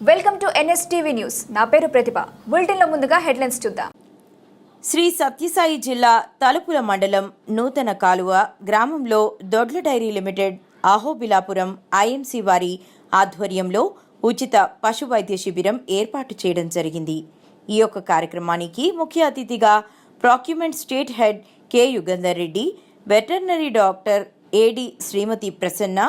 Welcome to NSTV news. నా పేరు ప్రతిభ. బులెటిన్లో ముందుగా హెడ్లైన్స్ చూద్దాం. శ్రీ సత్యసాయి జిల్లా తలుపుల మండలం నూతన కాలువ గ్రామంలో దొడ్ల డైరీ లిమిటెడ్ అహోబిలాపురం ఐఎంసీ వారి ఆధ్వర్యంలో ఉచిత పశు వైద్య శిబిరం ఏర్పాటు చేయడం జరిగింది. ఈ యొక్క కార్యక్రమానికి ముఖ్య అతిథిగా procurement state head K Yugandhar Reddy, veterinary doctor AD Shrimati Prasanna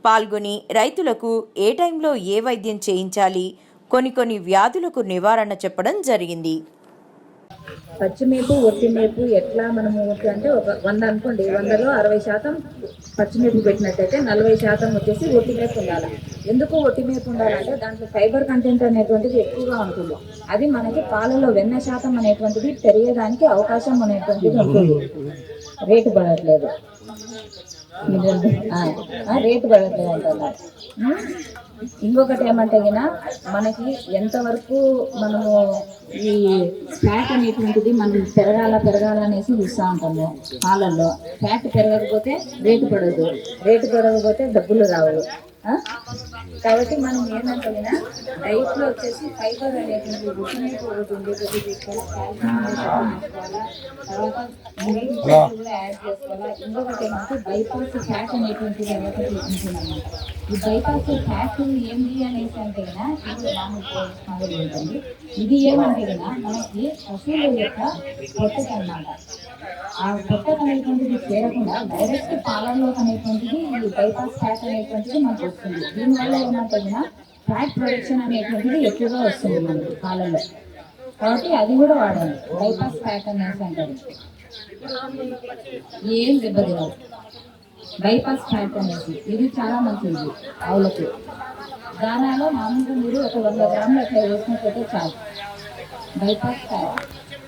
పాల్గొని రైతులకు ఏ టైంలో ఏ వైద్యం చేయించాలి, కొన్ని వ్యాధులకు నివారణ చెప్పడం జరిగింది. పచ్చిమేపు ఒట్టిమేపు ఎట్లా మనము అంటే ఒక 100 అనుకోండి, 100లో 60% పచ్చిమేపు పెట్టినట్టయితే 40% వచ్చేసి ఒట్టిమేపు ఉండాలి. ఎందుకు ఒట్టిమేపు ఉండాలంటే దాంట్లో ఫైబర్ కంటెంట్ అనేటువంటిది ఎక్కువగా ఉంటుంది. అది మనకి పాలలో వెన్న శాతం అనేటువంటిది పెరిగేదానికి అవకాశం అనేటువంటిది ఉంటుంది. రేటు పడట్లేదు అంటున్నారు. ఇంకొకటి ఏమంటే మనకి ఎంతవరకు మనము ఈ ఫ్యాట్ అనేటువంటిది మనం పెరగాలనేసి చూస్తూ ఉంటాము. పాలల్లో ఫ్యాట్ పెరగకపోతే రేటు పడకపోతే డబ్బులు రావు. కాబట్టి మనం ఏంటంటే డైట్లో వచ్చేసి ఫైబర్ అనేటువంటి గుడ్డనేది ఒకటి ఉండేది తర్వాత యాడ్ చేసుకోవాలా. ఇంకొకటి ఏమంటే బైపాస్ ఫ్యాట్ అనేటువంటిది ఒకటి ఉంటుందన్నమాట. ఈ బైపాస్ ఫ్యాట్ ఏంటి అనేసి అంటే ఇది ఉంటుంది. ఇది ఏమంటే మనకి పశువుల యొక్క పొట్టకు అన్నమాట. ఆ పొట్టకు అనేటువంటిది చేరకుండా డైరెక్ట్ పాలల్లో అనేటువంటిది ఈ బైపాస్ ఫ్యాట్ అనేటువంటిది మనకు వస్తుంది. దీనివల్ల ఏమంటే ఫ్యాట్ ప్రొడక్షన్ అనేటువంటిది ఎక్కువగా వస్తుంది మనకి పాలల్లో. కాబట్టి అది కూడా వాడాలి. బైపాస్ ఫ్యాట్ అనేసి అంటారు. ఏం దెబ్బతిరాదు బైపాస్ ఫ్యాట్ అనేది. ఇది చాలా మంచిది ఆవులకు. దానాలో మామూలుగా మీరు ఒక 100 గ్రాములు అట్లా వేసినట్లయితే చాలు. బైపాస్ ఫ్యాట్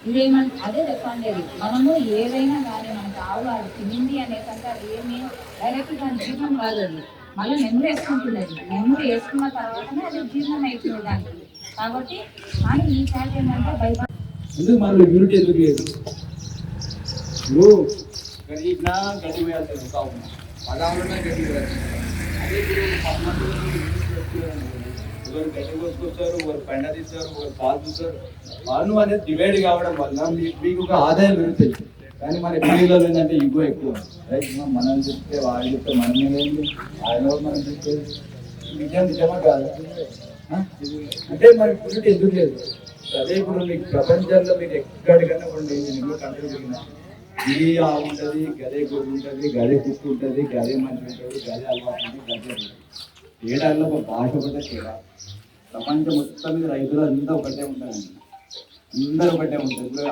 ఇదేమంటే అదే చెప్పండి, మనము ఏదైనా కానీ మనకు ఆవులు అది తినింది అనేసంటే అది ఏమి డైరెక్ట్ దాని జీర్ణం కాదు. అది మళ్ళీ నెమ్మది వేసుకుంటున్నది. నెమ్మది వేసుకున్న తర్వాతనే అది జీర్ణం అయిపోయింది దానికి. కాబట్టి కానీ ఈ ఫ్యాట్ ఏంటంటే బైపాస్ ఎందుకు మనలో యూనిట్ ఎందుకు లేదు? గడినా గడి వేయాలి కావు పదాలన్నా గడి వేయాలి. అదే ఒకరు గడ్డి కోసుకొస్తారు, ఒకరు పెండ తీస్తారు, ఒకరు పాలు చూస్తారు. పాలు అనేది డివైడ్ కావడం వల్ల మీకు ఒక ఆదాయం పెరుగుతుంది. కానీ మన పిల్లల్లో ఏంటంటే ఇగో ఎక్కువ. రైట్, మనం చెప్తే వాళ్ళు చెప్తే మనం ఏంటి, ఆయన మనం చెప్తే నిజమా కాదు అంటే మనకి యూనిట్ ఎందుకు లేదు? అదే ఇప్పుడు మీకు ప్రపంచంలో మీరు ఎక్కడికైనా ఉండి నేను కంట్రీ పోయినా ఇది ఉంటుంది, గదే గొర్రె ఉంటుంది, గదే కుక్కు ఉంటుంది, గదే మంచి ఉంటుంది, గదే అలవాటు ఉంటుంది, గదే తేడాల్లో ఒక భాష ఒకటే తేడా. ప్రపంచం మొత్తం మీద రైతులు అంతా ఒకటే ఉంటారండి. అందరూ ఒకటే ఉంటుంది.